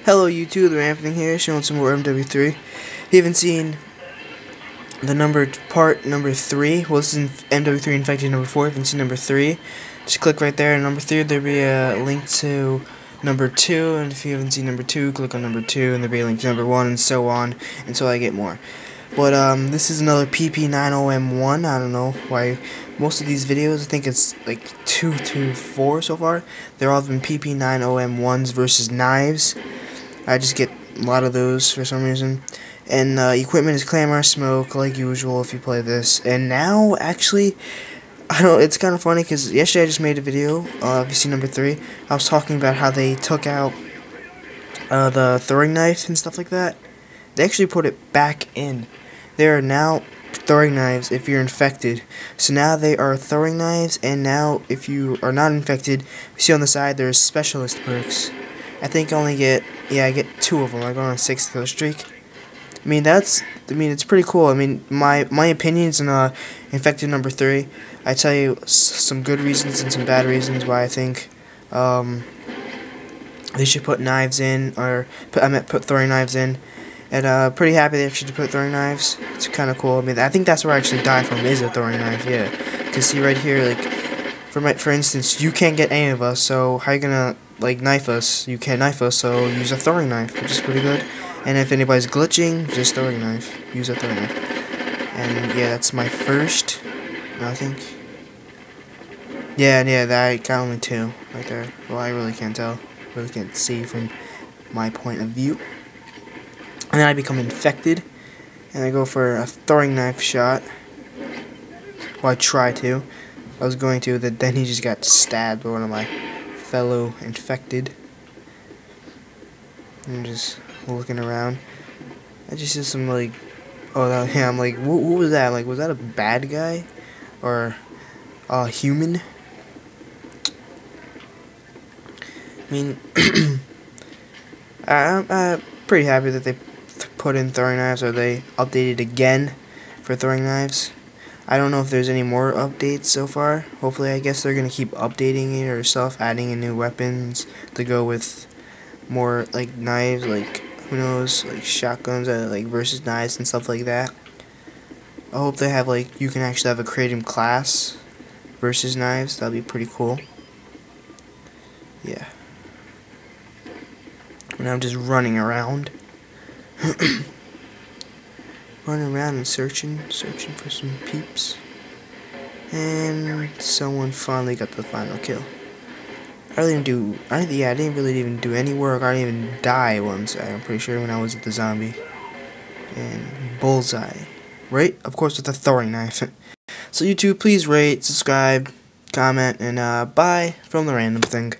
Hello YouTube, the Ramping here, showing some more Mw3. If you haven't seen the part number 3, well this is Mw3 Infected number 4, if you haven't seen number 3, just click right there, and number 3 there'll be a link to number 2, and if you haven't seen number 2, click on number 2, and there'll be a link to number 1, and so on, until I get more. But this is another PP90M1, I don't know why most of these videos, I think it's like 2 to 4 so far, they're all been PP90M1s versus knives. I just get a lot of those for some reason. And equipment is Clamor Smoke, like usual if you play this. And now, actually, I don't. It's kind of funny because yesterday I just made a video. If you see number 3, I was talking about how they took out the throwing knife and stuff like that. They actually put it back in. There are now throwing knives if you're infected. So now they are throwing knives, and now if you are not infected, you see on the side there's specialist perks. I think I only get, I get 2 of them. I go on a 6 kill streak. I mean, it's pretty cool. I mean, my opinions on Infected number 3. I tell you some good reasons and some bad reasons why I think they should put knives in, or put throwing knives in. And pretty happy they actually put throwing knives. It's kind of cool. I mean, I think that's where I actually die from, is a throwing knife. Yeah, because see right here, like for instance, you can't get any of us. So how you gonna like knife us? You can't knife us, so use a throwing knife, which is pretty good. And if anybody's glitching, just throwing knife. Use a throwing knife. And yeah, that's my first. I think. Yeah, that I got only 2 right there. Well, I really can't tell. Really can't see from my point of view. And then I become infected, and I go for a throwing knife shot. Well, I try to. I was going to, then he just got stabbed by one of my fellow infected. I'm just looking around. I just see some like, yeah, I'm like, what was that? Like, was that a bad guy or a human? I mean, I'm pretty happy that they put in throwing knives, or they updated again for throwing knives. I don't know if there's any more updates so far. Hopefully, I guess they're gonna keep updating it or stuff, adding in new weapons to go with more like knives, like who knows, like shotguns, like versus knives and stuff like that. I hope they have like you can actually have a creative class versus knives. That'd be pretty cool. Yeah. And I'm just running around. Running around and searching for some peeps. And someone finally got the final kill. I didn't really even do any work. I didn't even die once, I'm pretty sure, when I was with the zombie. And bullseye. Right? Of course, with the throwing knife. So YouTube, please rate, subscribe, comment, and bye from the random thing.